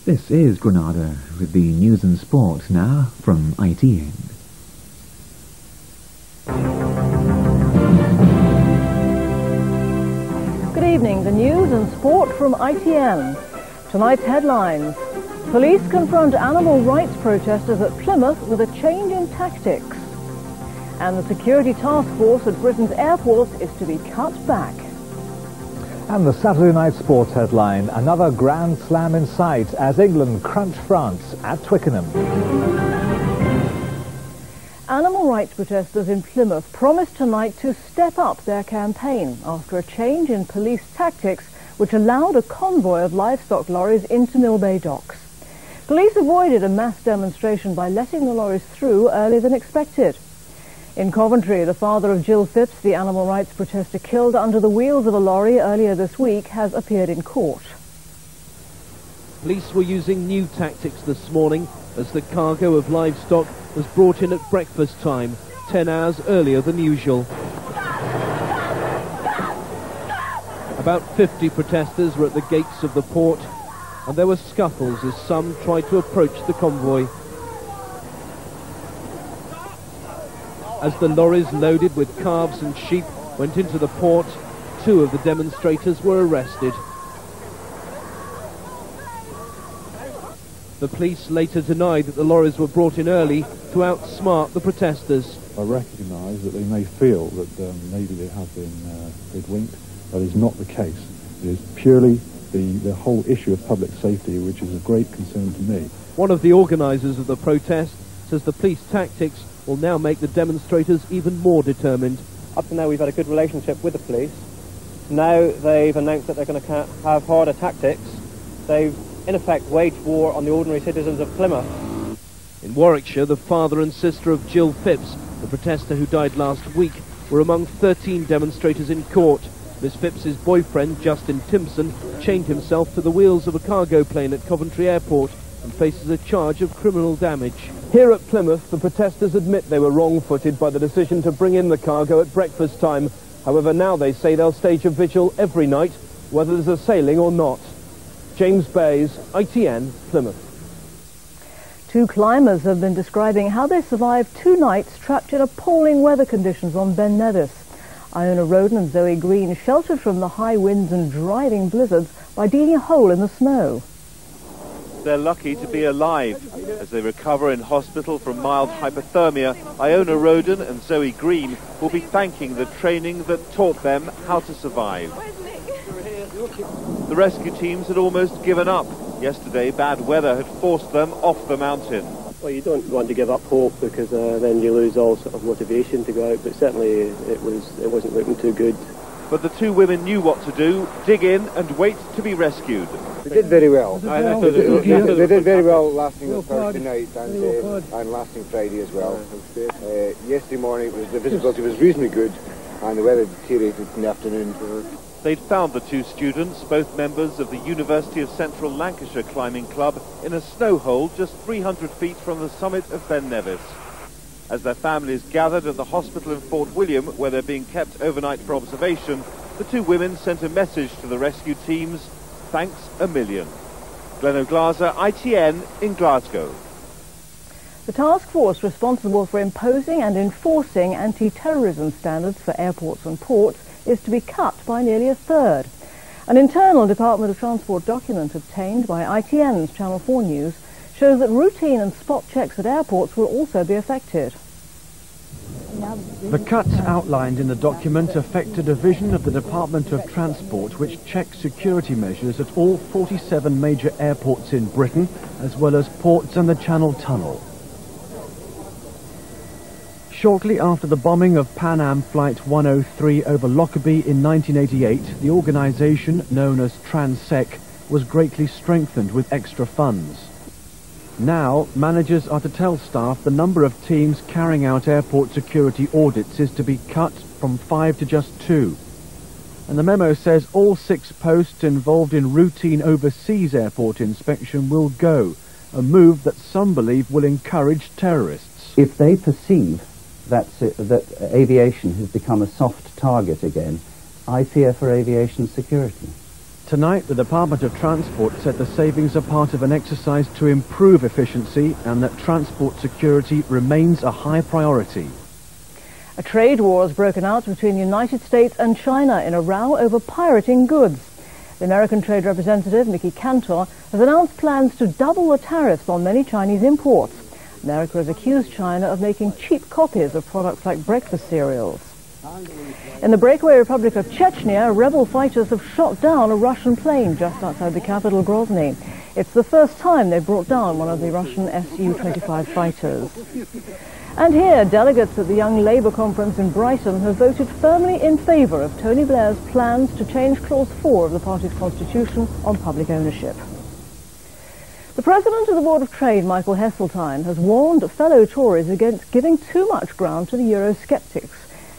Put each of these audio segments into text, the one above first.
This is Granada with the news and sport now from ITN. Good evening, the news and sport from ITN. Tonight's headlines. Police confront animal rights protesters at Plymouth with a change in tactics. And the security task force at Britain's airports is to be cut back. And the Saturday night sports headline, another Grand Slam in sight as England crunch France at Twickenham. Animal rights protesters in Plymouth promised tonight to step up their campaign after a change in police tactics which allowed a convoy of livestock lorries into Millbay docks. Police avoided a mass demonstration by letting the lorries through earlier than expected. In Coventry, the father of Jill Phipps, the animal rights protester killed under the wheels of a lorry earlier this week, has appeared in court. Police were using new tactics this morning as the cargo of livestock was brought in at breakfast time, 10 hours earlier than usual. About 50 protesters were at the gates of the port, and there were scuffles as some tried to approach the convoy. As the lorries loaded with calves and sheep went into the port, 2 of the demonstrators were arrested. The police later denied that the lorries were brought in early to outsmart the protesters. I recognise that they may feel that maybe they have been hoodwinked. That is not the case. It is purely the whole issue of public safety, which is of great concern to me. One of the organisers of the protest says the police tactics will now make the demonstrators even more determined. Up to now we've had a good relationship with the police. Now they've announced that they're going to have harder tactics. They've in effect waged war on the ordinary citizens of Plymouth. In Warwickshire, the father and sister of Jill Phipps, the protester who died last week, were among 13 demonstrators in court. Miss Phipps's boyfriend, Justin Timpson, chained himself to the wheels of a cargo plane at Coventry Airport and faces a charge of criminal damage. Here at Plymouth, the protesters admit they were wrong-footed by the decision to bring in the cargo at breakfast time. However, now they say they'll stage a vigil every night, whether there's a sailing or not. James Bays, ITN, Plymouth. 2 climbers have been describing how they survived 2 nights trapped in appalling weather conditions on Ben Nevis. Iona Roden and Zoe Green sheltered from the high winds and driving blizzards by digging a hole in the snow. They're lucky to be alive. As they recover in hospital from mild hypothermia, Iona Roden and Zoe Green will be thanking the training that taught them how to survive. The rescue teams had almost given up. Yesterday, bad weather had forced them off the mountain. Well, you don't want to give up hope because then you lose all sort of motivation to go out, but certainly it wasn't looking too good. But the 2 women knew what to do, dig in and wait to be rescued. They did very well. They did very well lasting Thursday night and lasting Friday as well. Yesterday morning the visibility was reasonably good and the weather deteriorated in the afternoon. They'd found the 2 students, both members of the University of Central Lancashire Climbing Club, in a snow hole just 300 feet from the summit of Ben Nevis. As their families gathered at the hospital in Fort William, where they're being kept overnight for observation, the 2 women sent a message to the rescue teams: thanks a million. Glenn O'Glaser, ITN in Glasgow. The task force responsible for imposing and enforcing anti-terrorism standards for airports and ports is to be cut by nearly a third. An internal Department of Transport document obtained by ITN's Channel 4 News shows that routine and spot checks at airports will also be affected. The cuts outlined in the document affect a division of the Department of Transport which checks security measures at all 47 major airports in Britain, as well as ports and the Channel Tunnel. Shortly after the bombing of Pan Am Flight 103 over Lockerbie in 1988, the organisation, known as Transec, was greatly strengthened with extra funds. Now, managers are to tell staff the number of teams carrying out airport security audits is to be cut from 5 to just 2. And the memo says all 6 posts involved in routine overseas airport inspection will go, a move that some believe will encourage terrorists. If they perceive that aviation has become a soft target again, I fear for aviation security. Tonight, the Department of Transport said the savings are part of an exercise to improve efficiency and that transport security remains a high priority. A trade war has broken out between the United States and China in a row over pirating goods. The American Trade Representative, Mickey Cantor, has announced plans to double the tariffs on many Chinese imports. America has accused China of making cheap copies of products like breakfast cereals. In the breakaway Republic of Chechnya, rebel fighters have shot down a Russian plane just outside the capital, Grozny. It's the first time they've brought down one of the Russian Su-25 fighters. And here, delegates at the Young Labour Conference in Brighton have voted firmly in favour of Tony Blair's plans to change Clause 4 of the party's constitution on public ownership. The President of the Board of Trade, Michael Heseltine, has warned fellow Tories against giving too much ground to the Eurosceptics.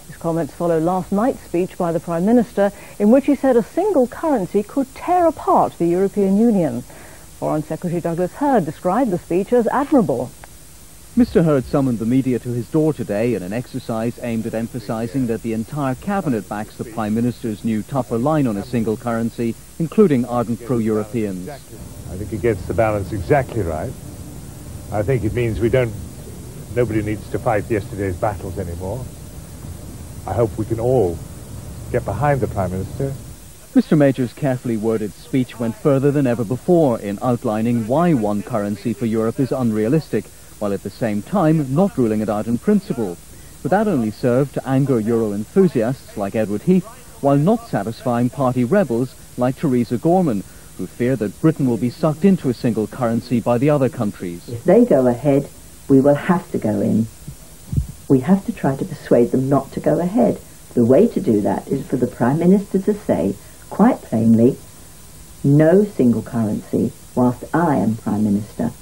His comments follow last night's speech by the Prime Minister, in which he said a single currency could tear apart the European Union. Foreign Secretary Douglas Hurd described the speech as admirable. Mr. Hurd summoned the media to his door today in an exercise aimed at emphasising that the entire cabinet backs the Prime Minister's new tougher line on a single currency, including ardent pro-Europeans. I think he gets the balance exactly right. I think it means nobody needs to fight yesterday's battles anymore. I hope we can all get behind the Prime Minister. Mr. Major's carefully worded speech went further than ever before in outlining why one currency for Europe is unrealistic, while at the same time not ruling it out in principle. But that only served to anger Euro enthusiasts like Edward Heath, while not satisfying party rebels like Theresa Gorman, who fear that Britain will be sucked into a single currency by the other countries. If they go ahead, we will have to go in. We have to try to persuade them not to go ahead. The way to do that is for the Prime Minister to say, quite plainly, no single currency whilst I am Prime Minister.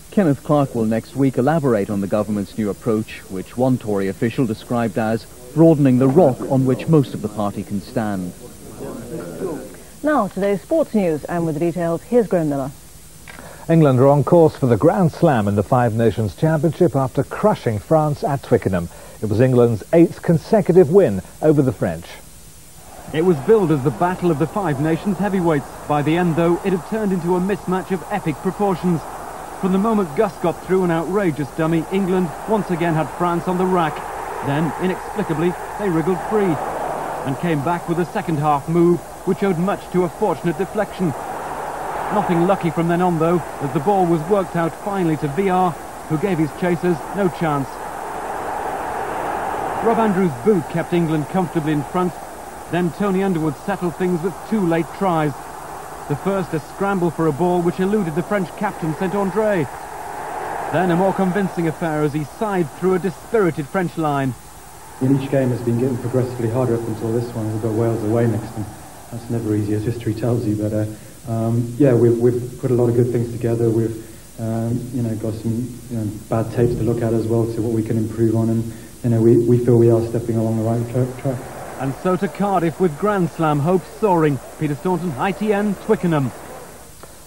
Kenneth Clarke will next week elaborate on the government's new approach, which one Tory official described as broadening the rock on which most of the party can stand. Now, today's sports news, and with the details, here's Graham Miller. England are on course for the Grand Slam in the Five Nations Championship after crushing France at Twickenham. It was England's 8th consecutive win over the French. It was billed as the battle of the Five Nations heavyweights. By the end, though, it had turned into a mismatch of epic proportions. From the moment Gus got through an outrageous dummy, England once again had France on the rack. Then, inexplicably, they wriggled free and came back with a second-half move, which owed much to a fortunate deflection. Nothing lucky from then on, though, as the ball was worked out finally to VR, who gave his chasers no chance. Rob Andrews' boot kept England comfortably in front. Then Tony Underwood settled things with 2 late tries. The first, a scramble for a ball which eluded the French captain, Saint-André. Then a more convincing affair as he sighed through a dispirited French line. In each game has been getting progressively harder up until this one. We've got Wales away next, and that's never easy, as history tells you. But yeah, we've put a lot of good things together. We've got some bad tapes to look at as well, to what we can improve on, and we feel we are stepping along the right track. And so to Cardiff with Grand Slam hopes soaring. Peter Staunton, ITN, Twickenham.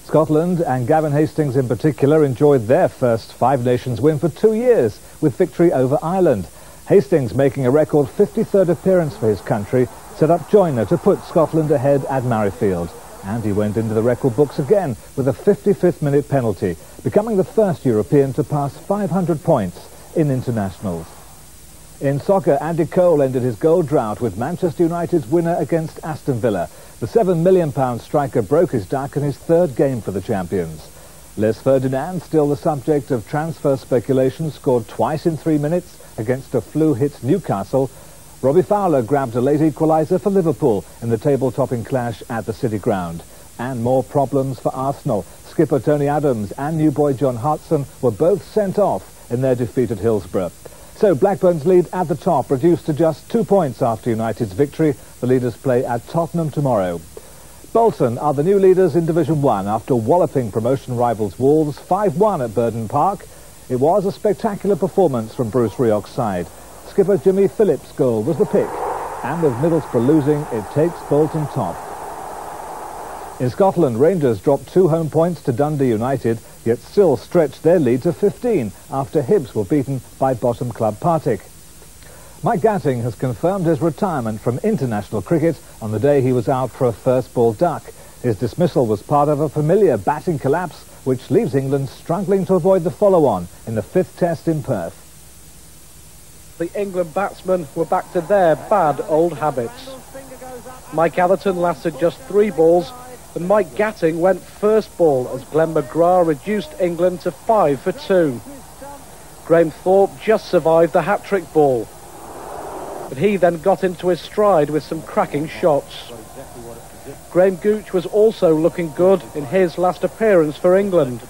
Scotland and Gavin Hastings in particular enjoyed their first Five Nations win for 2 years with victory over Ireland. Hastings, making a record 53rd appearance for his country, set up Joyner to put Scotland ahead at Murrayfield. And he went into the record books again with a 55th minute penalty, becoming the first European to pass 500 points in internationals. In soccer, Andy Cole ended his goal drought with Manchester United's winner against Aston Villa. The £7 million striker broke his duck in his 3rd game for the champions. Les Ferdinand, still the subject of transfer speculation, scored twice in 3 minutes against a flu-hit Newcastle. Robbie Fowler grabbed a late equaliser for Liverpool in the table-topping clash at the City Ground. And more problems for Arsenal. Skipper Tony Adams and new boy John Hartson were both sent off in their defeat at Hillsborough. So Blackburn's lead at the top reduced to just 2 points after United's victory. The leaders play at Tottenham tomorrow. Bolton are the new leaders in Division 1 after walloping promotion rivals Wolves 5-1 at Burden Park. It was a spectacular performance from Bruce Rioch's side. Skipper Jimmy Phillips' goal was the pick. And with Middlesbrough losing, it takes Bolton top. In Scotland, Rangers dropped 2 home points to Dundee United, yet still stretched their lead to 15 after Hibs were beaten by bottom club Partick. Mike Gatting has confirmed his retirement from international cricket on the day he was out for a first ball duck. His dismissal was part of a familiar batting collapse, which leaves England struggling to avoid the follow-on in the 5th Test in Perth. The England batsmen were back to their bad old habits. Mike Atherton lasted just 3 balls, and Mike Gatting went first ball as Glenn McGrath reduced England to 5 for 2. Graham Thorpe just survived the hat-trick ball, but he then got into his stride with some cracking shots. Graham Gooch was also looking good in his last appearance for England,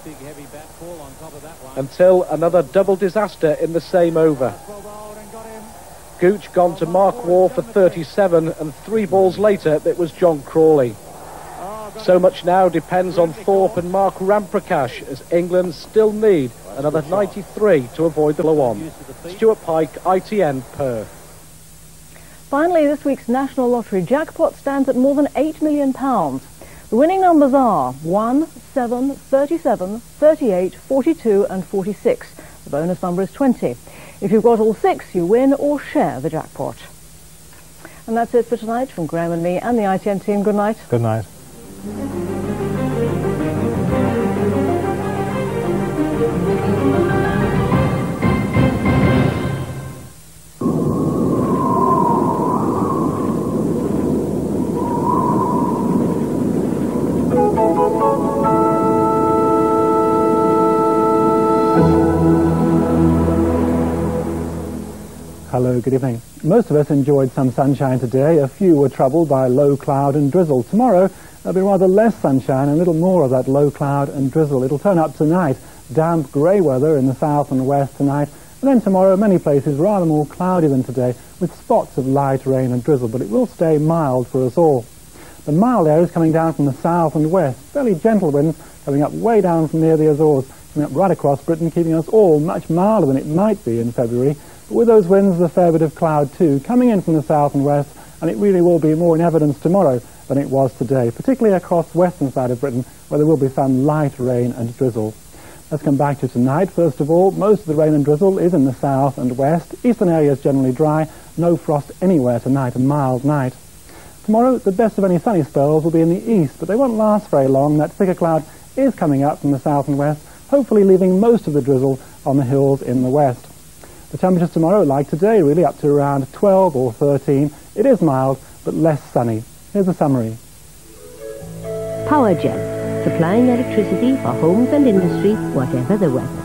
until another double disaster in the same over. Gooch gone to Mark Waugh for 37, and 3 balls later it was John Crawley. So much now depends on Thorpe and Mark Ramprakash, as England still need another 93 to avoid the blow-on. Stuart Pike, ITN, Perth. Finally, this week's National Lottery jackpot stands at more than £8 million. The winning numbers are 1, 7, 37, 38, 42 and 46. The bonus number is 20. If you've got all 6, you win or share the jackpot. And that's it for tonight from Graham and me and the ITN team. Good night. Good night. Hello, good evening. Most of us enjoyed some sunshine today. A few were troubled by low cloud and drizzle. Tomorrow, there'll be rather less sunshine and a little more of that low cloud and drizzle. It'll turn up tonight. Damp grey weather in the south and west tonight. And then tomorrow, many places rather more cloudy than today, with spots of light rain and drizzle. But it will stay mild for us all. The mild air is coming down from the south and west. Fairly gentle winds coming up way down from near the Azores, coming up right across Britain, keeping us all much milder than it might be in February. But with those winds, there's a fair bit of cloud too, coming in from the south and west, and it really will be more in evidence tomorrow than it was today, particularly across the western side of Britain, where there will be some light rain and drizzle. Let's come back to tonight. First of all, most of the rain and drizzle is in the south and west. Eastern areas generally dry, no frost anywhere tonight, a mild night. Tomorrow, the best of any sunny spells will be in the east, but they won't last very long. That thicker cloud is coming up from the south and west, hopefully leaving most of the drizzle on the hills in the west. The temperatures tomorrow, like today, really up to around 12 or 13. It is mild, but less sunny. Here's a summary. Powergen, supplying electricity for homes and industry, whatever the weather.